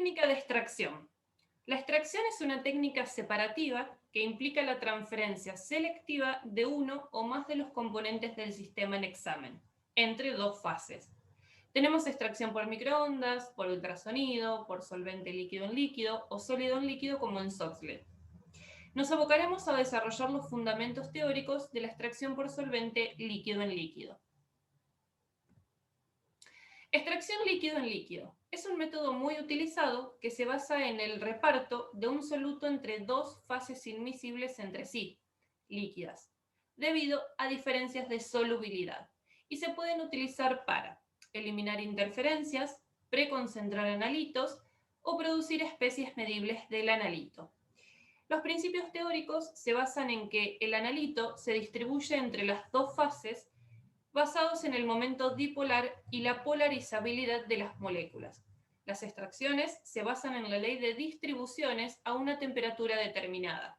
Técnica de extracción. La extracción es una técnica separativa que implica la transferencia selectiva de uno o más de los componentes del sistema en examen, entre dos fases. Tenemos extracción por microondas, por ultrasonido, por solvente líquido en líquido o sólido en líquido como en Soxhlet. Nos abocaremos a desarrollar los fundamentos teóricos de la extracción por solvente líquido en líquido. Extracción líquido en líquido. Es un método muy utilizado que se basa en el reparto de un soluto entre dos fases inmiscibles entre sí, líquidas, debido a diferencias de solubilidad, y se pueden utilizar para eliminar interferencias, preconcentrar analitos o producir especies medibles del analito. Los principios teóricos se basan en que el analito se distribuye entre las dos fases basados en el momento dipolar y la polarizabilidad de las moléculas. Las extracciones se basan en la ley de distribuciones a una temperatura determinada,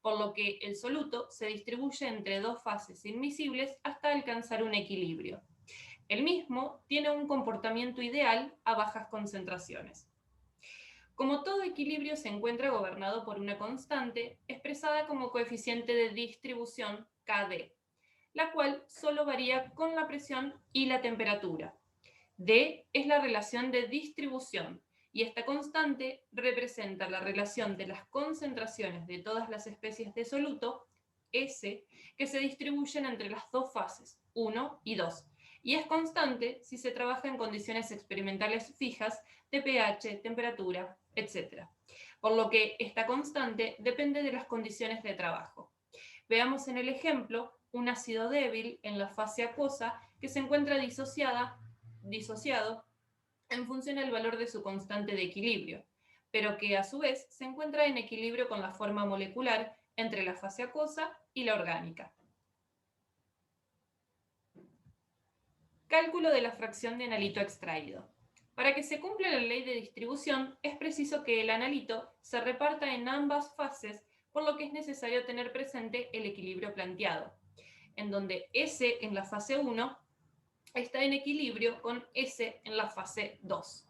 por lo que el soluto se distribuye entre dos fases inmiscibles hasta alcanzar un equilibrio. El mismo tiene un comportamiento ideal a bajas concentraciones. Como todo equilibrio se encuentra gobernado por una constante expresada como coeficiente de distribución Kd, la cual solo varía con la presión y la temperatura. D es la relación de distribución y esta constante representa la relación de las concentraciones de todas las especies de soluto, S, que se distribuyen entre las dos fases, 1 y 2, y es constante si se trabaja en condiciones experimentales fijas de pH, temperatura, etc. Por lo que esta constante depende de las condiciones de trabajo. Veamos en el ejemplo un ácido débil en la fase acuosa que se encuentra disociado en función del valor de su constante de equilibrio, pero que a su vez se encuentra en equilibrio con la forma molecular entre la fase acuosa y la orgánica. Cálculo de la fracción de analito extraído. Para que se cumpla la ley de distribución, es preciso que el analito se reparta en ambas fases, por lo que es necesario tener presente el equilibrio planteado, en donde S en la fase 1 está en equilibrio con S en la fase 2.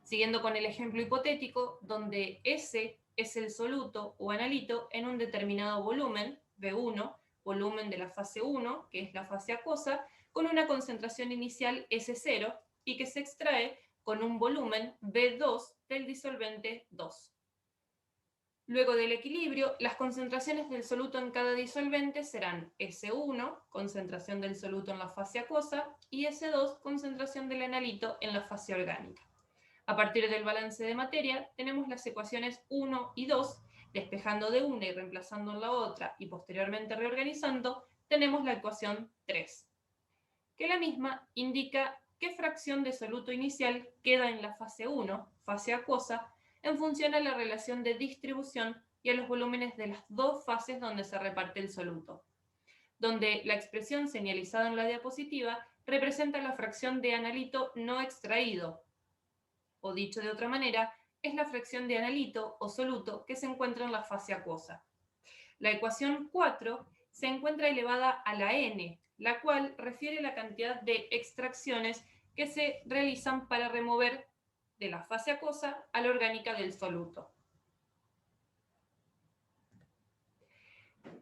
Siguiendo con el ejemplo hipotético, donde S es el soluto o analito en un determinado volumen, V1, volumen de la fase 1, que es la fase acuosa, con una concentración inicial S0 y que se extrae con un volumen V2 del disolvente 2. Luego del equilibrio, las concentraciones del soluto en cada disolvente serán S1, concentración del soluto en la fase acuosa, y S2, concentración del analito en la fase orgánica. A partir del balance de materia, tenemos las ecuaciones 1 y 2, despejando de una y reemplazando en la otra y posteriormente reorganizando, tenemos la ecuación 3, que la misma indica qué fracción de soluto inicial queda en la fase 1, fase acuosa, en función a la relación de distribución y a los volúmenes de las dos fases donde se reparte el soluto, donde la expresión señalizada en la diapositiva representa la fracción de analito no extraído, o dicho de otra manera, es la fracción de analito o soluto que se encuentra en la fase acuosa. La ecuación 4 se encuentra elevada a la n, la cual refiere la cantidad de extracciones que se realizan para remover de la fase acuosa a la orgánica del soluto.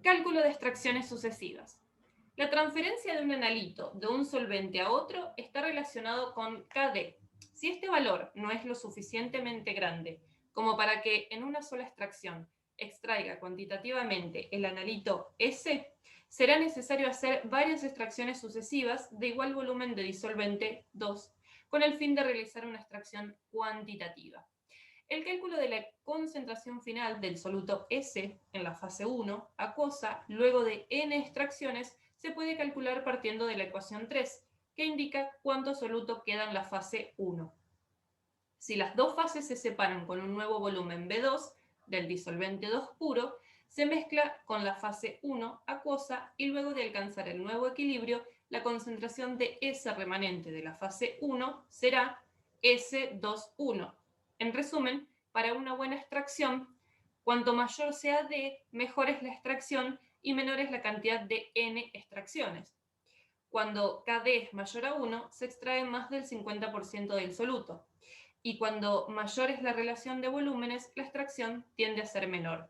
Cálculo de extracciones sucesivas. La transferencia de un analito de un solvente a otro está relacionado con Kd. Si este valor no es lo suficientemente grande como para que en una sola extracción extraiga cuantitativamente el analito S, será necesario hacer varias extracciones sucesivas de igual volumen de disolvente 2 con el fin de realizar una extracción cuantitativa. El cálculo de la concentración final del soluto S en la fase 1, acuosa, luego de n extracciones, se puede calcular partiendo de la ecuación 3, que indica cuánto soluto queda en la fase 1. Si las dos fases se separan con un nuevo volumen B2 del disolvente 2 puro, se mezcla con la fase 1 acuosa y luego de alcanzar el nuevo equilibrio, la concentración de S remanente de la fase 1 será S21. En resumen, para una buena extracción, cuanto mayor sea D, mejor es la extracción y menor es la cantidad de N extracciones. Cuando Kd es mayor a 1, se extrae más del 50% del soluto. y cuando mayor es la relación de volúmenes, la extracción tiende a ser menor.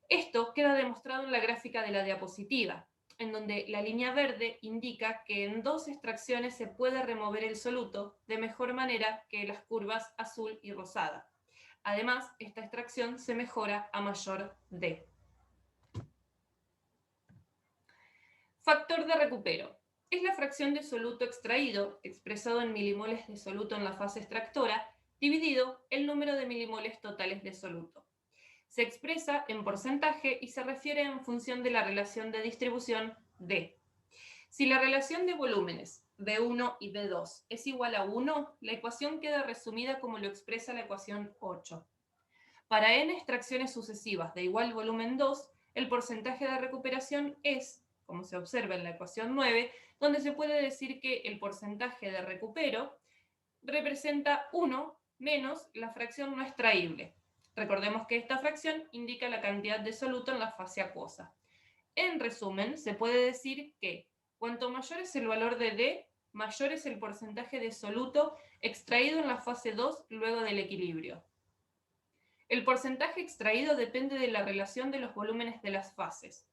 Esto queda demostrado en la gráfica de la diapositiva, en donde la línea verde indica que en 2 extracciones se puede remover el soluto de mejor manera que las curvas azul y rosada. Además, esta extracción se mejora a mayor D. Factor de recupero. Es la fracción de soluto extraído, expresado en milimoles de soluto en la fase extractora, dividido el número de milimoles totales de soluto. Se expresa en porcentaje y se refiere en función de la relación de distribución D. Si la relación de volúmenes B1 y B2 es igual a 1, la ecuación queda resumida como lo expresa la ecuación 8. Para n extracciones sucesivas de igual volumen 2, el porcentaje de recuperación es, como se observa en la ecuación 9, donde se puede decir que el porcentaje de recupero representa 1 menos la fracción no extraíble. Recordemos que esta fracción indica la cantidad de soluto en la fase acuosa. En resumen, se puede decir que cuanto mayor es el valor de D, mayor es el porcentaje de soluto extraído en la fase 2 luego del equilibrio. El porcentaje extraído depende de la relación de los volúmenes de las fases.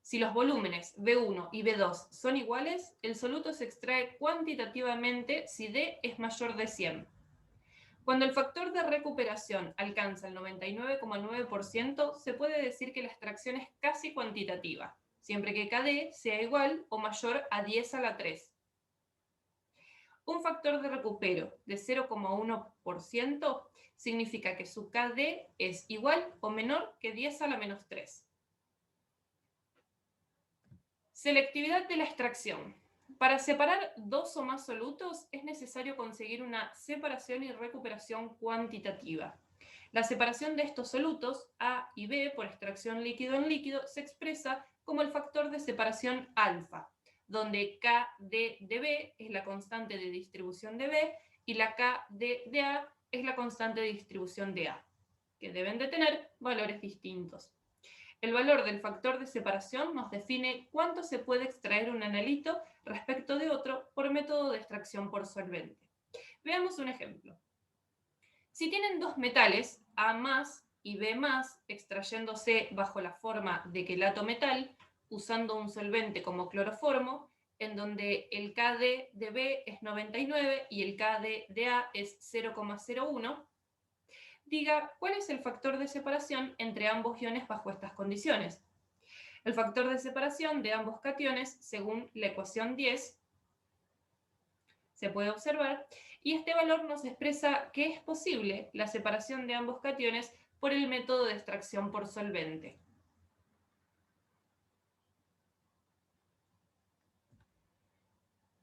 Si los volúmenes B1 y B2 son iguales, el soluto se extrae cuantitativamente si D es mayor de 100. Cuando el factor de recuperación alcanza el 99,9%, se puede decir que la extracción es casi cuantitativa, siempre que KD sea igual o mayor a 10 a la 3. Un factor de recupero de 0,1% significa que su KD es igual o menor que 10 a la menos 3. Selectividad de la extracción. Para separar 2 o más solutos es necesario conseguir una separación y recuperación cuantitativa. La separación de estos solutos, A y B, por extracción líquido en líquido, se expresa como el factor de separación alfa, donde KD de B es la constante de distribución de B y la KD de A es la constante de distribución de A, que deben de tener valores distintos. El valor del factor de separación nos define cuánto se puede extraer un analito respecto de otro por método de extracción por solvente. Veamos un ejemplo. Si tienen dos metales, A más y B más, extrayéndose bajo la forma de quelato metal, usando un solvente como cloroformo, en donde el KD de B es 99 y el KD de A es 0,01, diga cuál es el factor de separación entre ambos iones bajo estas condiciones. El factor de separación de ambos cationes, según la ecuación 10, se puede observar, y este valor nos expresa que es posible la separación de ambos cationes por el método de extracción por solvente.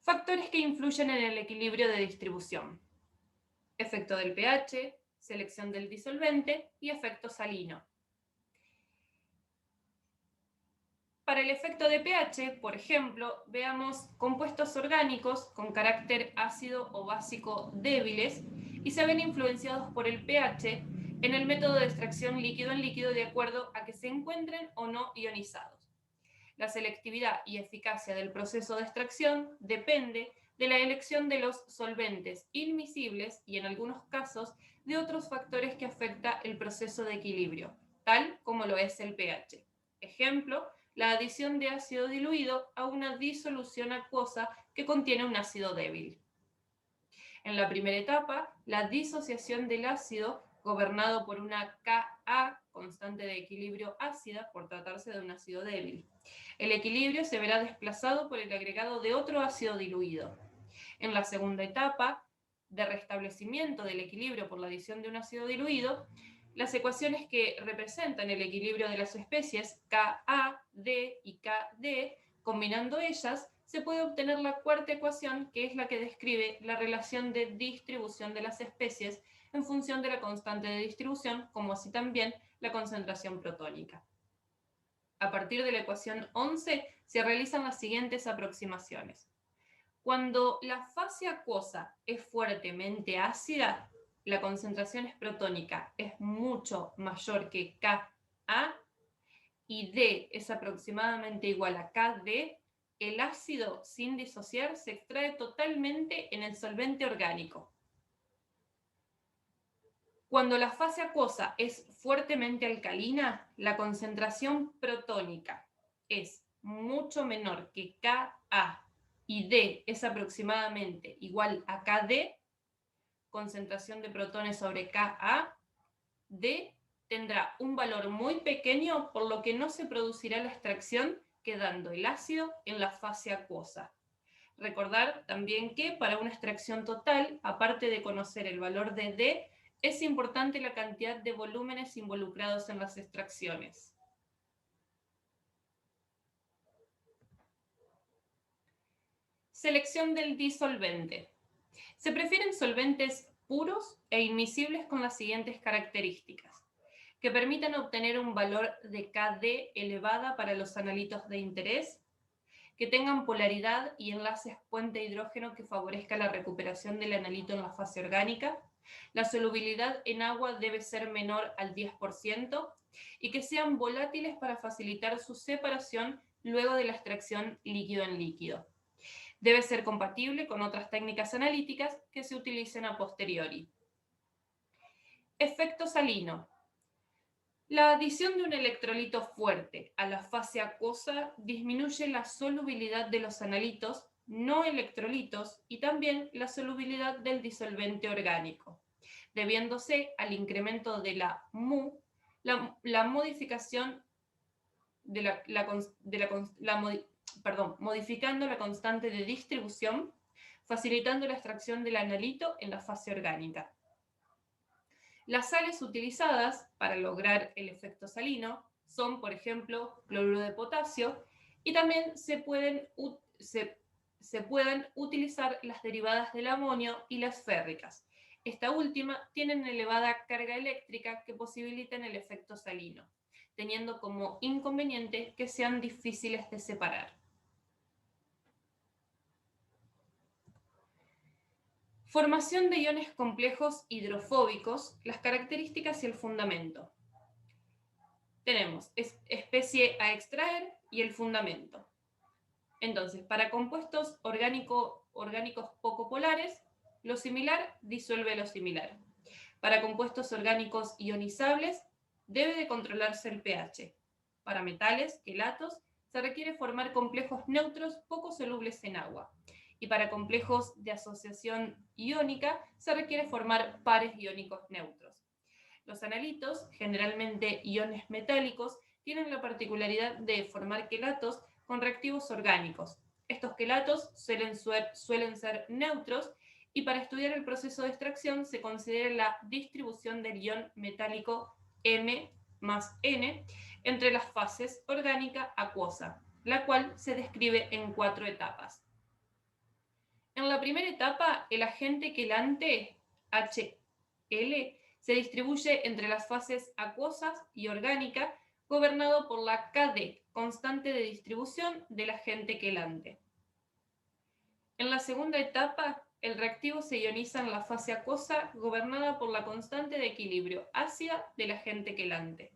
Factores que influyen en el equilibrio de distribución. Efecto del pH, selección del disolvente y efecto salino. Para el efecto de pH, por ejemplo, veamos compuestos orgánicos con carácter ácido o básico débiles y se ven influenciados por el pH en el método de extracción líquido en líquido de acuerdo a que se encuentren o no ionizados. La selectividad y eficacia del proceso de extracción depende de la elección de los solventes inmiscibles y en algunos casos de otros factores que afectan el proceso de equilibrio, tal como lo es el pH. Ejemplo, la adición de ácido diluido a una disolución acuosa que contiene un ácido débil. En la primera etapa, la disociación del ácido, gobernado por una Ka, constante de equilibrio ácida, por tratarse de un ácido débil. El equilibrio se verá desplazado por el agregado de otro ácido diluido. En la segunda etapa, de restablecimiento del equilibrio por la adición de un ácido diluido, las ecuaciones que representan el equilibrio de las especies Ka, D y Kd, combinando ellas, se puede obtener la cuarta ecuación, que es la que describe la relación de distribución de las especies en función de la constante de distribución, como así también la concentración protónica. A partir de la ecuación 11 se realizan las siguientes aproximaciones. Cuando la fase acuosa es fuertemente ácida, la concentración protónica es mucho mayor que Ka y D es aproximadamente igual a Kd, el ácido sin disociar se extrae totalmente en el solvente orgánico. Cuando la fase acuosa es fuertemente alcalina, la concentración protónica es mucho menor que Ka y D es aproximadamente igual a Kd, concentración de protones sobre Ka, D tendrá un valor muy pequeño, por lo que no se producirá la extracción, quedando el ácido en la fase acuosa. Recordar también que para una extracción total, aparte de conocer el valor de D, es importante la cantidad de volúmenes involucrados en las extracciones. Selección del disolvente. Se prefieren solventes puros e inmiscibles con las siguientes características: que permitan obtener un valor de Kd elevada para los analitos de interés, que tengan polaridad y enlaces puente hidrógeno que favorezca la recuperación del analito en la fase orgánica, la solubilidad en agua debe ser menor al 10% y que sean volátiles para facilitar su separación luego de la extracción líquido en líquido. Debe ser compatible con otras técnicas analíticas que se utilicen a posteriori. Efecto salino. La adición de un electrolito fuerte a la fase acuosa disminuye la solubilidad de los analitos no electrolitos y también la solubilidad del disolvente orgánico, debiéndose al incremento de la mu, la modificación modificando la constante de distribución, facilitando la extracción del analito en la fase orgánica. Las sales utilizadas para lograr el efecto salino son, por ejemplo, cloruro de potasio, y también se pueden utilizar las derivadas del amonio y las férricas. Esta última tienen elevada carga eléctrica que posibilitan el efecto salino, teniendo como inconveniente que sean difíciles de separar. Formación de iones complejos hidrofóbicos, las características y el fundamento. Tenemos especie a extraer y el fundamento. Entonces, para compuestos orgánicos poco polares, lo similar disuelve lo similar. Para compuestos orgánicos ionizables, debe de controlarse el pH. Para metales, quelatos, se requiere formar complejos neutros poco solubles en agua. Y para complejos de asociación iónica, se requiere formar pares iónicos neutros. Los analitos, generalmente iones metálicos, tienen la particularidad de formar quelatos con reactivos orgánicos. Estos quelatos suelen ser neutros, y para estudiar el proceso de extracción se considera la distribución del ion metálico M más N entre las fases orgánica acuosa, la cual se describe en 4 etapas. En la primera etapa, el agente quelante HL se distribuye entre las fases acuosas y orgánica, gobernado por la Kd, constante de distribución del agente quelante. En la segunda etapa, el reactivo se ioniza en la fase acuosa, gobernada por la constante de equilibrio ácida del agente quelante.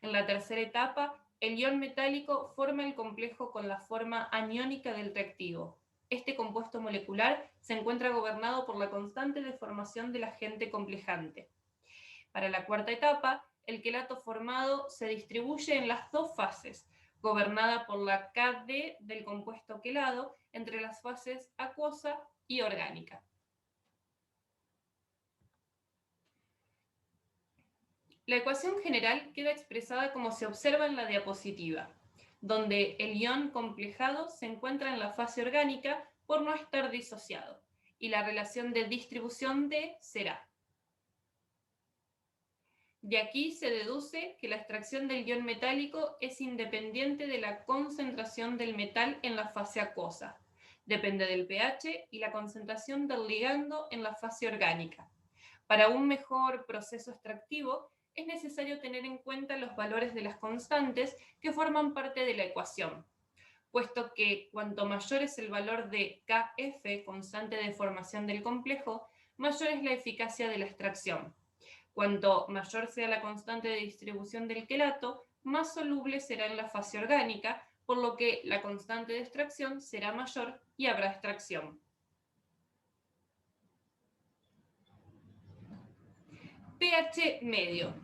En la tercera etapa, el ion metálico forma el complejo con la forma aniónica del reactivo. Este compuesto molecular se encuentra gobernado por la constante de formación del agente complejante. Para la cuarta etapa, el quelato formado se distribuye en las dos fases, gobernada por la Kd del compuesto quelado entre las fases acuosa y orgánica. La ecuación general queda expresada como se observa en la diapositiva, donde el ion complejado se encuentra en la fase orgánica por no estar disociado, y la relación de distribución D será. De aquí se deduce que la extracción del ion metálico es independiente de la concentración del metal en la fase acuosa. Depende del pH y la concentración del ligando en la fase orgánica. Para un mejor proceso extractivo, es necesario tener en cuenta los valores de las constantes que forman parte de la ecuación, puesto que cuanto mayor es el valor de Kf, constante de formación del complejo, mayor es la eficacia de la extracción. Cuanto mayor sea la constante de distribución del quelato, más soluble será en la fase orgánica, por lo que la constante de extracción será mayor y habrá extracción. pH medio.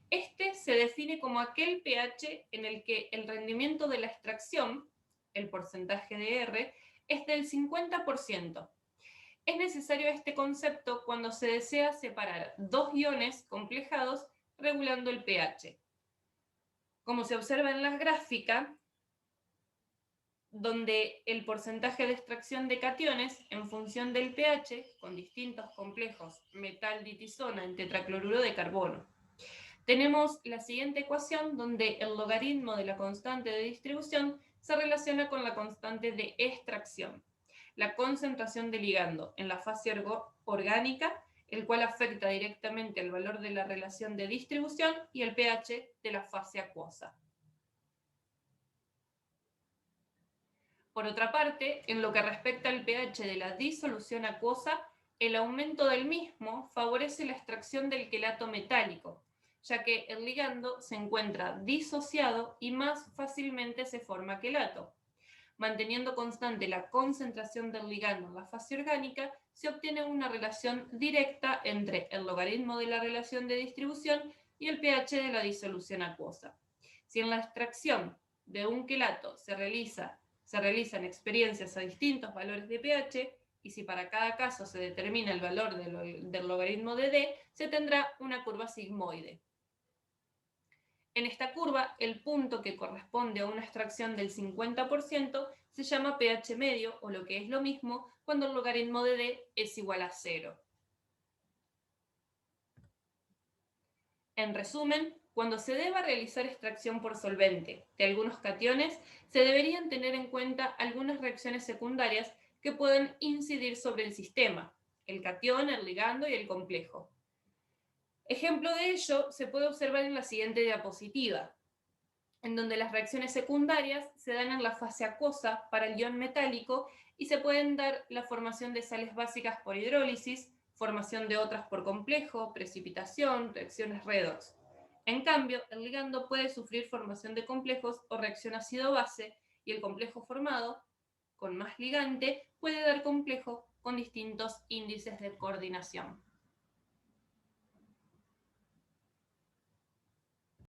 Este se define como aquel pH en el que el rendimiento de la extracción, el porcentaje de R, es del 50%. Es necesario este concepto cuando se desea separar dos iones complejados regulando el pH. Como se observa en la gráfica, donde el porcentaje de extracción de cationes en función del pH con distintos complejos metal-ditisona en tetracloruro de carbono. Tenemos la siguiente ecuación donde el logaritmo de la constante de distribución se relaciona con la constante de extracción, la concentración de ligando en la fase orgánica, el cual afecta directamente al valor de la relación de distribución y el pH de la fase acuosa. Por otra parte, en lo que respecta al pH de la disolución acuosa, el aumento del mismo favorece la extracción del quelato metálico, ya que el ligando se encuentra disociado y más fácilmente se forma quelato. Manteniendo constante la concentración del ligando en la fase orgánica, se obtiene una relación directa entre el logaritmo de la relación de distribución y el pH de la disolución acuosa. Si en la extracción de un quelato se realizan experiencias a distintos valores de pH, y si para cada caso se determina el valor del logaritmo de D, se tendrá una curva sigmoide. En esta curva, el punto que corresponde a una extracción del 50% se llama pH medio, o lo que es lo mismo, cuando el logaritmo de D es igual a 0. En resumen, cuando se deba realizar extracción por solvente de algunos cationes, se deberían tener en cuenta algunas reacciones secundarias que pueden incidir sobre el sistema, el catión, el ligando y el complejo. Ejemplo de ello se puede observar en la siguiente diapositiva, en donde las reacciones secundarias se dan en la fase acuosa para el ion metálico y se pueden dar la formación de sales básicas por hidrólisis, formación de otras por complejo, precipitación, reacciones redox. En cambio, el ligando puede sufrir formación de complejos o reacción ácido-base, y el complejo formado con más ligante puede dar complejo con distintos índices de coordinación.